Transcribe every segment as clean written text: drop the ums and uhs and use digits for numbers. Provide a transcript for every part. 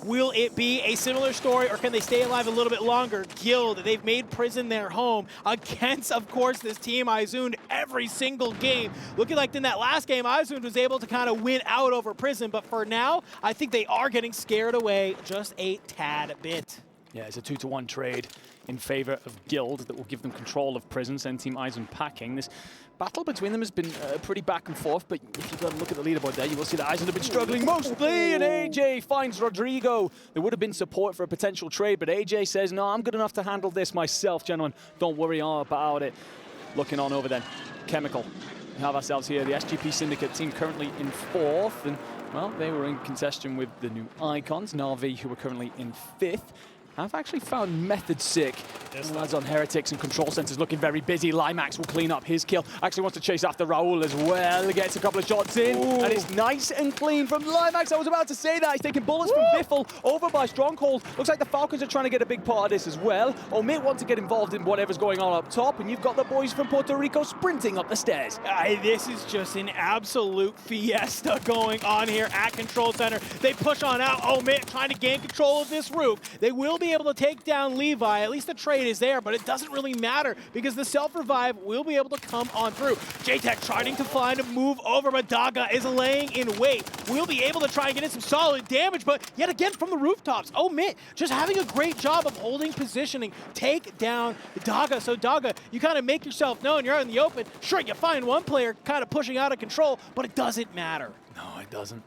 Will it be a similar story, or can they stay alive a little bit longer? Guild, they've made Prison their home against, of course, this team Izund every single game. Looking like in that last game, Izund was able to kind of win out over Prison, but for now, I think they are getting scared away just a tad bit. Yeah, it's a 2-to-1 trade in favor of Guild that will give them control of Prison, send Team Izund packing. This battle between them has been pretty back and forth, but if you go and look at the leaderboard there, you will see that Izund have been struggling mostly, and AJ finds Rodrigo. There would have been support for a potential trade, but AJ says, no, I'm good enough to handle this myself, gentlemen. Don't worry all about it. Looking on over then, Chemical. We have ourselves here the SGP Syndicate team currently in 4th, and, well, they were in contention with the new Icons, Na'Vi, who are currently in 5th. I've actually found Method sick. This lads on Heretics and Control Centers looking very busy. Limax will clean up his kill. Actually wants to chase after Raul as well. He gets a couple of shots in. Ooh. And it's nice and clean from Limax. I was about to say that. He's taking bullets from Biffle over by Stronghold. Looks like the Falcons are trying to get a big part of this as well. Omit want to get involved in whatever's going on up top. And you've got the boys from Puerto Rico sprinting up the stairs. This is just an absolute fiesta going on here at Control Center. They push on out. Omit trying to gain control of this roof. They will be able to take down Levi. At least the trade is there, but it doesn't really matter because the self-revive will be able to come on through. JTech trying to find a move over, but Daga is laying in wait. We'll be able to try and get in some solid damage, but yet again from the rooftops, Omit just having a great job of holding positioning, take down Daga. So Daga, you kind of make yourself known, you're out in the open. Sure, you find one player kind of pushing out of control, but it doesn't matter. No, it doesn't.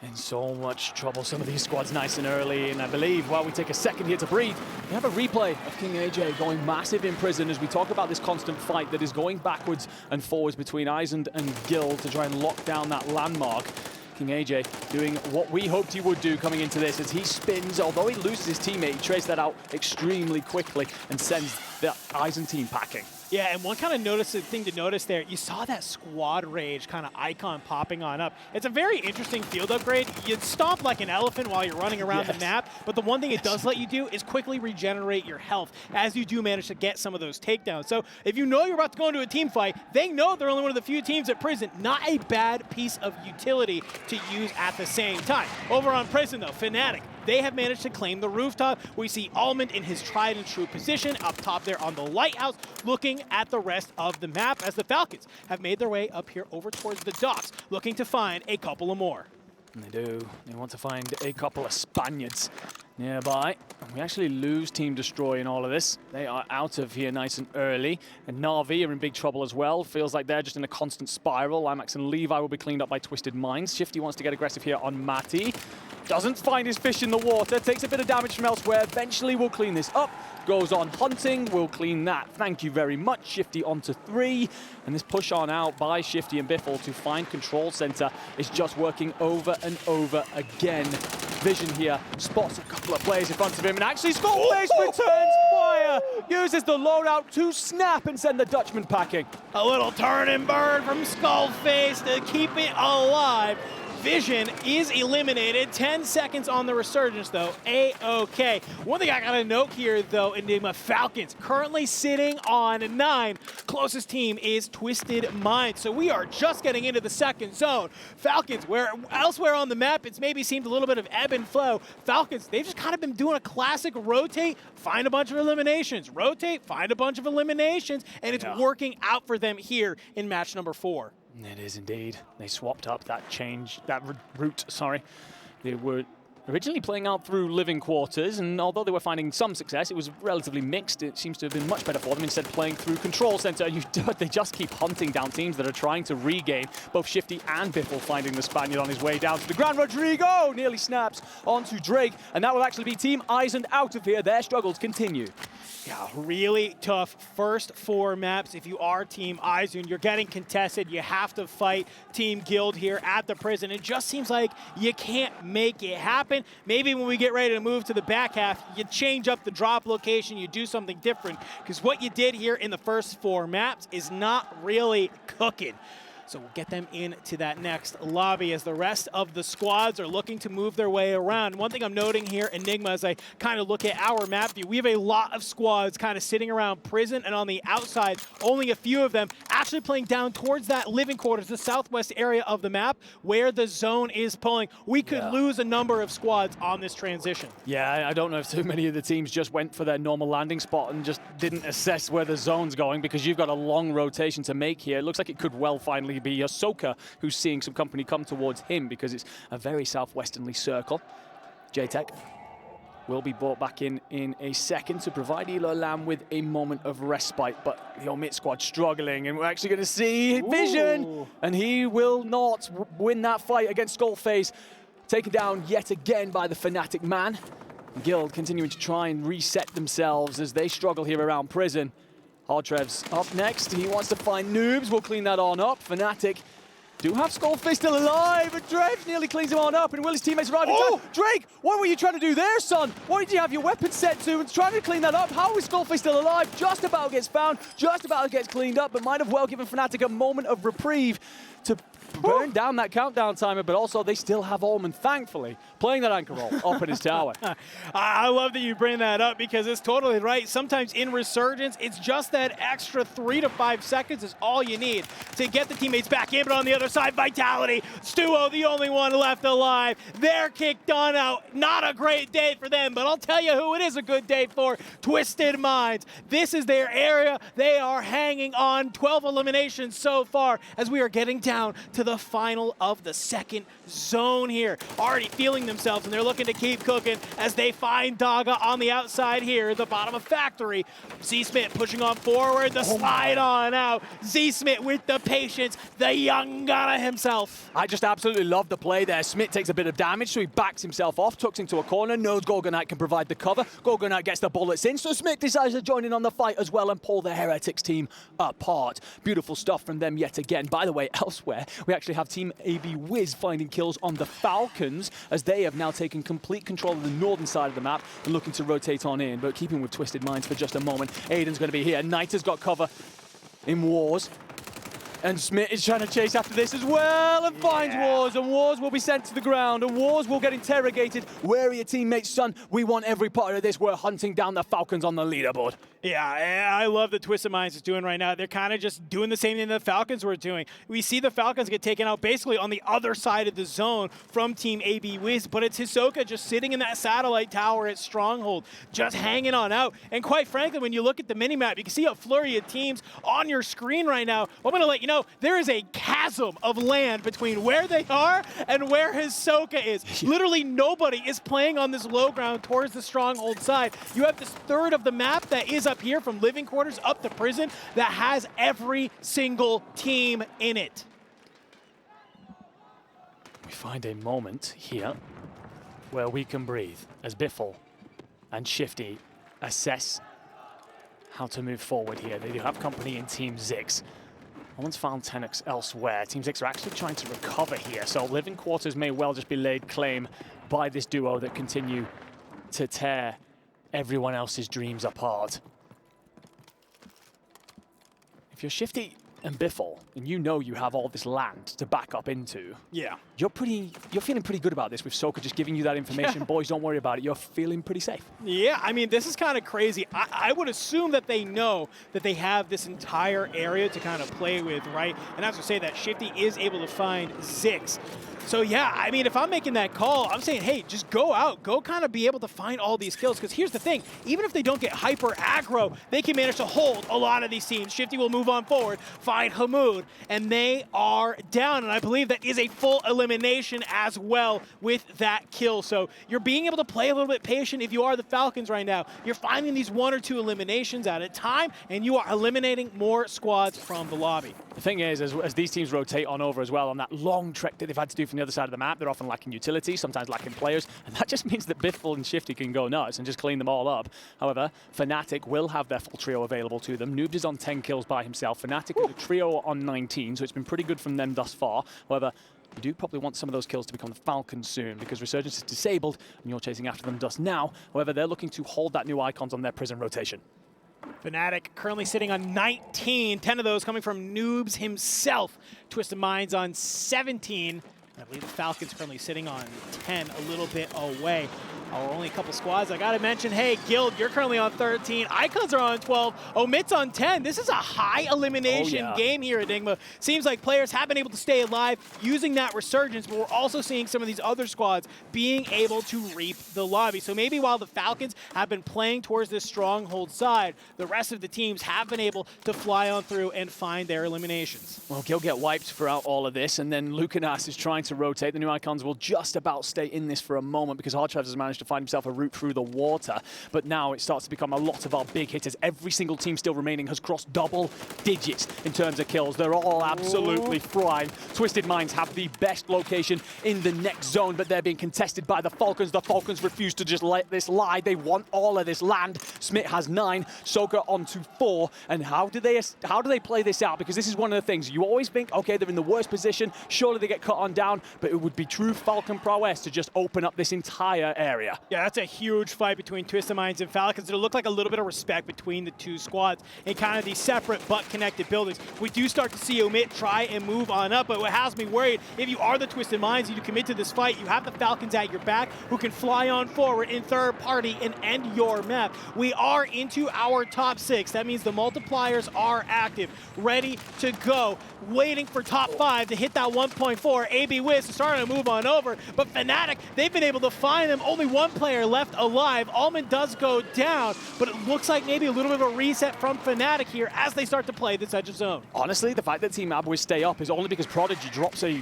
In so much trouble, some of these squads nice and early, and I believe while we take a second here to breathe, we have a replay of King AJ going massive in Prison as we talk about this constant fight that is going backwards and forwards between Izund and Guild to try and lock down that landmark. King AJ doing what we hoped he would do coming into this as he spins, although he loses his teammate, he trades that out extremely quickly and sends the Izund team packing. Yeah, and one kind of thing to notice there, you saw that squad rage kind of icon popping on up. It's a very interesting field upgrade. You stomp like an elephant while you're running around the map, but the one thing it does let you do is quickly regenerate your health as you do manage to get some of those takedowns. So if you know you're about to go into a team fight, they know they're only one of the few teams at Prison. Not a bad piece of utility to use at the same time. Over on Prison though, Fnatic, they have managed to claim the rooftop. We see Almond in his tried and true position up top there on the lighthouse, looking at the rest of the map as the Falcons have made their way up here over towards the docks, looking to find a couple of more. And they do. They want to find a couple of Spaniards nearby. And we actually lose Team Destroy in all of this. They are out of here nice and early. And Na'Vi are in big trouble as well. Feels like they're just in a constant spiral. Limax and Levi will be cleaned up by Twisted Minds. Shifty wants to get aggressive here on Matty. Doesn't find his fish in the water. Takes a bit of damage from elsewhere. Eventually we'll clean this up. Goes on hunting. We'll clean that. Thank you very much. Shifty onto 3. And this push on out by Shifty and Biffle to find Control Center is just working over and over again. Vision here, spots a couple of players in front of him, and actually Skullface returns fire, uses the loadout to snap and send the Dutchman packing. A little turn and burn from Skullface to keep it alive. Vision is eliminated. 10 seconds on the resurgence, though. A-okay. One thing I gotta note here, though, Enigma Falcons currently sitting on 9. Closest team is Twisted Minds. So we are just getting into the second zone. Falcons, where elsewhere on the map, it's maybe seemed a little bit of ebb and flow. Falcons, they've just kind of been doing a classic rotate, find a bunch of eliminations. Rotate, find a bunch of eliminations, and it's working out for them here in match number 4. It is indeed. They swapped up that route, sorry. They were originally playing out through living quarters, and although they were finding some success, it was relatively mixed. It seems to have been much better for them, instead playing through Control Center. They just keep hunting down teams that are trying to regain. Both Shifty and Biffle finding the Spaniard on his way down to the ground. Rodrigo nearly snaps onto Drake, and that will actually be Team Izund out of here. Their struggles continue. Yeah, really tough first 4 maps. If you are Team Izund, you're getting contested. You have to fight Team Guild here at the Prison. It just seems like you can't make it happen. Maybe when we get ready to move to the back half, you change up the drop location, you do something different. Because what you did here in the first 4 maps is not really cooking. So we'll get them into that next lobby as the rest of the squads are looking to move their way around. One thing I'm noting here, Enigma, as I kind of look at our map view, we have a lot of squads kind of sitting around prison, and on the outside, only a few of them actually playing down towards that living quarters, the southwest area of the map where the zone is pulling. We could lose a number of squads on this transition. Yeah, I don't know if too many of the teams just went for their normal landing spot and just didn't assess where the zone's going, because you've got a long rotation to make here. It looks like it could well finally be Ahsoka who's seeing some company come towards him, because it's a very southwesternly circle. JTech will be brought back in a second to provide Elo Lamb with a moment of respite, but the Omit squad struggling, and we're actually going to see Vision, and he will not win that fight against Skullface, taken down yet again by the Fnatic man. Guild continuing to try and reset themselves as they struggle here around prison. Hardtrev's up next. He wants to find Noobs. We'll clean that on up. Fnatic do have Skullface still alive, and Drake nearly cleans him on up, and will his teammates arrive in time? Drake, what were you trying to do there, son? Why did you have your weapon set to and trying to clean that up? How is Skullface still alive? Just about gets found, just about gets cleaned up, but might have well given Fnatic a moment of reprieve to burn down that countdown timer, but also they still have Orman, thankfully, playing that anchor roll up in his tower. I love that you bring that up, because it's totally right. Sometimes in Resurgence, it's just that extra 3 to 5 seconds is all you need to get the teammates back in, but on the other side, Vitality, Stuo, the only one left alive. They're kicked on out. Not a great day for them, but I'll tell you who it is a good day for, Twisted Minds. This is their area. They are hanging on. 12 eliminations so far as we are getting down to the final of the second zone here. Already feeling themselves, and they're looking to keep cooking as they find Daga on the outside here at the bottom of Factory. Z-Smith pushing on forward, the slide on out. Z-Smith with the patience, the young gunner himself. I just absolutely love the play there. Smith takes a bit of damage, so he backs himself off, tucks into a corner, knows Gorgonite can provide the cover. Gorgonite gets the bullets in, so Smith decides to join in on the fight as well and pull the Heretics team apart. Beautiful stuff from them yet again. By the way, elsewhere, we actually have Team AB Wiz finding kills on the Falcons, as they have now taken complete control of the northern side of the map and looking to rotate on in. But keeping with Twisted Minds for just a moment, Aydan's going to be here. Knight has got cover in Wars. And Smith is trying to chase after this as well, and finds Wars, and Wars will be sent to the ground, and Wars will get interrogated. Where are your teammates, son? We want every part of this. We're hunting down the Falcons on the leaderboard. Yeah, I love the Twisted Minds is doing right now. They're kind of just doing the same thing the Falcons were doing. We see the Falcons get taken out basically on the other side of the zone from Team AB Wiz, but it's Hisoka just sitting in that satellite tower at Stronghold, just hanging on out. And quite frankly, when you look at the minimap, you can see a flurry of teams on your screen right now. I'm going to let you know, there is a chasm of land between where they are and where Hisoka is. Literally nobody is playing on this low ground towards the Stronghold side. You have this third of the map that is up here from living quarters up to prison that has every single team in it. We find a moment here where we can breathe as Biffle and Shifty assess how to move forward here. They do have company in Team Zix. No one's found Tenix elsewhere. Team Zix are actually trying to recover here, so living quarters may well just be laid claim by this duo that continue to tear everyone else's dreams apart. If you're Shifty and Biffle, and you know you have all this land to back up into, you're feeling pretty good about this with Soka just giving you that information. Boys, don't worry about it. You're feeling pretty safe. Yeah, I mean, this is kind of crazy. I would assume that they know that they have this entire area to kind of play with, right? And I have to say that Shifty is able to find Zix. So yeah, I mean, if I'm making that call, I'm saying, hey, just go out, go kind of be able to find all these kills. Because here's the thing, even if they don't get hyper aggro, they can manage to hold a lot of these teams. Shifty will move on forward, find Hamoud, and they are down. And I believe that is a full elimination as well with that kill. So you're being able to play a little bit patient if you are the Falcons right now. You're finding these 1 or 2 eliminations at a time, and you are eliminating more squads from the lobby. The thing is, as these teams rotate on over as well, on that long trek that they've had to do from the other side of the map, they're often lacking utility, sometimes lacking players, and that just means that Biffle and Shifty can go nuts and just clean them all up. However, Fnatic will have their full trio available to them. Noobs is on 10 kills by himself. Fnatic with a trio on 19, so it's been pretty good from them thus far. However, you do probably want some of those kills to become the Falcons soon, because Resurgence is disabled and you're chasing after them just now. However, they're looking to hold that new icons on their prison rotation. Fnatic currently sitting on 19, 10 of those coming from Noobs himself. Twisted Minds on 17. I believe the Falcons currently sitting on 10, a little bit away. Only a couple squads. I gotta mention, hey, Guild, you're currently on 13. Icons are on 12. Omit's on 10. This is a high elimination game here, Enigma. Seems like players have been able to stay alive using that resurgence, but we're also seeing some of these other squads being able to reap the lobby. So maybe while the Falcons have been playing towards this stronghold side, the rest of the teams have been able to fly on through and find their eliminations. Well, Guild get wiped throughout all of this, and then Lucanas is trying to rotate. The new Icons will just about stay in this for a moment because Hardtrav has managed to find himself a route through the water, but now it starts to become a lot of our big hitters. Every single team still remaining has crossed double digits in terms of kills. They're all absolutely flying. Twisted Minds have the best location in the next zone, but they're being contested by the Falcons. The Falcons refuse to just let this lie. They want all of this land. Smith has 9, Soka onto 4, and how do they play this out? Because this is one of the things you always think, okay, they're in the worst position, surely they get cut on down, but it would be true Falcon prowess to just open up this entire area. Yeah, that's a huge fight between Twisted Minds and Falcons. It'll look like a little bit of respect between the two squads in kind of these separate but connected buildings. We do start to see Omit try and move on up, but what has me worried, if you are the Twisted Minds and you commit to this fight, you have the Falcons at your back who can fly on forward in third party and end your map. We are into our top 6. That means the multipliers are active, ready to go, waiting for top 5 to hit that 1.4. AB Wiz is starting to move on over, but Fnatic, they've been able to find them. Only one player left alive. Almond does go down, but it looks like maybe a little bit of a reset from Fnatic here as they start to play this edge of zone. Honestly, the fact that Team Abwiz stay up is only because Prodigy drops a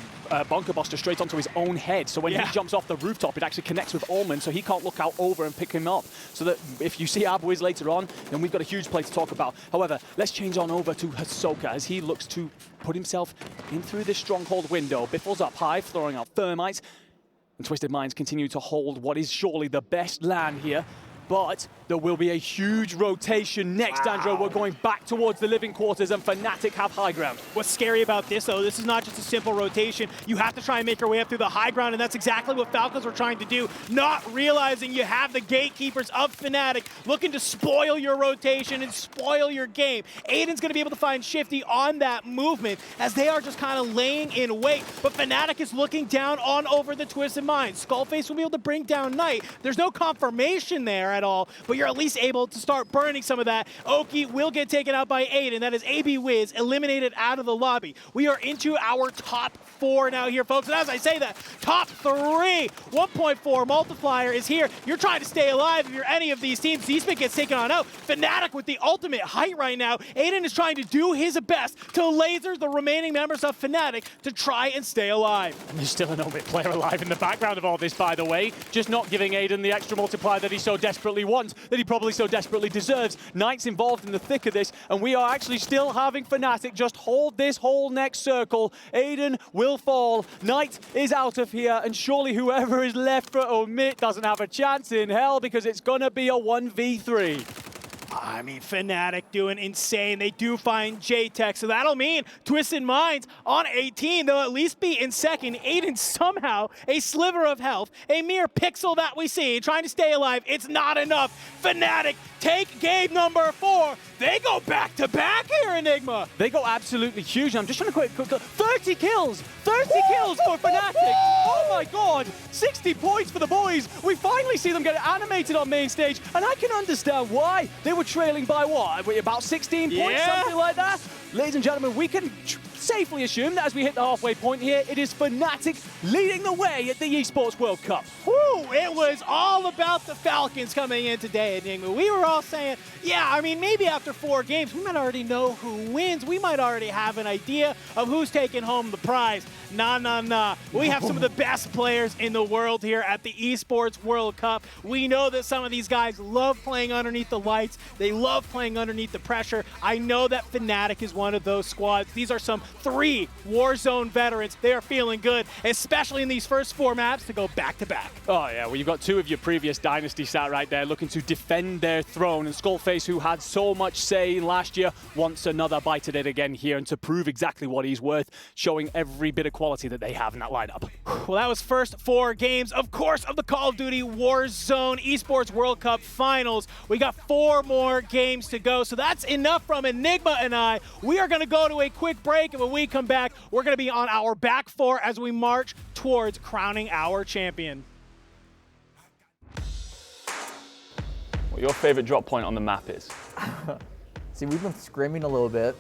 bunker buster straight onto his own head. So when he jumps off the rooftop, it actually connects with Almond, so he can't look out over and pick him up. So that if you see Abwiz later on, then we've got a huge play to talk about. However, let's change on over to Hisoka as he looks to put himself in through this stronghold window. Biffle's up high, throwing out thermites. And Twisted Minds continue to hold what is surely the best land here. But there will be a huge rotation next, Andrew. We're going back towards the living quarters, and Fnatic have high ground. What's scary about this, though, this is not just a simple rotation. You have to try and make your way up through the high ground, and that's exactly what Falcons were trying to do, not realizing you have the gatekeepers of Fnatic looking to spoil your rotation and spoil your game. Aydan's going to be able to find Shifty on that movement as they are just kind of laying in wait, but Fnatic is looking down on over the Twisted Minds. Skullface will be able to bring down Knight. There's no confirmation there at all, but you're at least able to start burning some of that. Oki will get taken out by Aydan. That is AB Wiz eliminated out of the lobby. We are into our top 4 now here, folks. And as I say that, top 3, 1.4 multiplier is here. You're trying to stay alive if you're any of these teams. Z-Spit gets taken on out. Fnatic with the ultimate height right now. Aydan is trying to do his best to laser the remaining members of Fnatic to try and stay alive. And there's still an Omit player alive in the background of all this, by the way. Just not giving Aydan the extra multiplier that he so desperately wants, that he probably so desperately deserves. Knight's involved in the thick of this, and we are actually still having Fnatic just hold this whole next circle. Aydan will fall. Knight is out of here, and surely whoever is left for Omit doesn't have a chance in hell because it's gonna be a 1v3. I mean, Fnatic doing insane. They do find J-Tech, so that'll mean Twisted Minds on 18. They'll at least be in second. Aydan somehow a sliver of health, a mere pixel that we see, trying to stay alive. It's not enough. Fnatic take game number 4. They go back-to-back here, Enigma. They go absolutely huge. I'm just trying to quick 30 kills! 30 kills for Fnatic! Oh my god! 60 points for the boys! We finally see them get animated on main stage, and I can understand why. They were trailing by what? About 16 points, something like that? Ladies and gentlemen, we can safely assume that as we hit the halfway point here, it is Fnatic leading the way at the Esports World Cup. Whew, it was all about the Falcons coming in today, Enigma. We were all saying, yeah, I mean, maybe after 4 games, we might already know who wins. We might already have an idea of who's taking home the prize. Nah, nah, nah. We have some of the best players in the world here at the Esports World Cup. We know that some of these guys love playing underneath the lights. They love playing underneath the pressure. I know that Fnatic is one of those squads. These are some 3 Warzone veterans. They are feeling good, especially in these first 4 maps to go back-to-back. Oh yeah, well you've got 2 of your previous Dynasty sat right there looking to defend their throne, and Skullface, who had so much say last year, wants another bite at it again here, and to prove exactly what he's worth, showing every bit of quality that they have in that lineup. Well, that was first 4 games, of course, of the Call of Duty Warzone Esports World Cup Finals. We got 4 more games to go, so that's enough from Enigma and I. We are going to go to a quick break, and when we come back, we're going to be on our back 4 as we march towards crowning our champion. What your favorite drop point on the map is? See, we've been scrimming a little bit.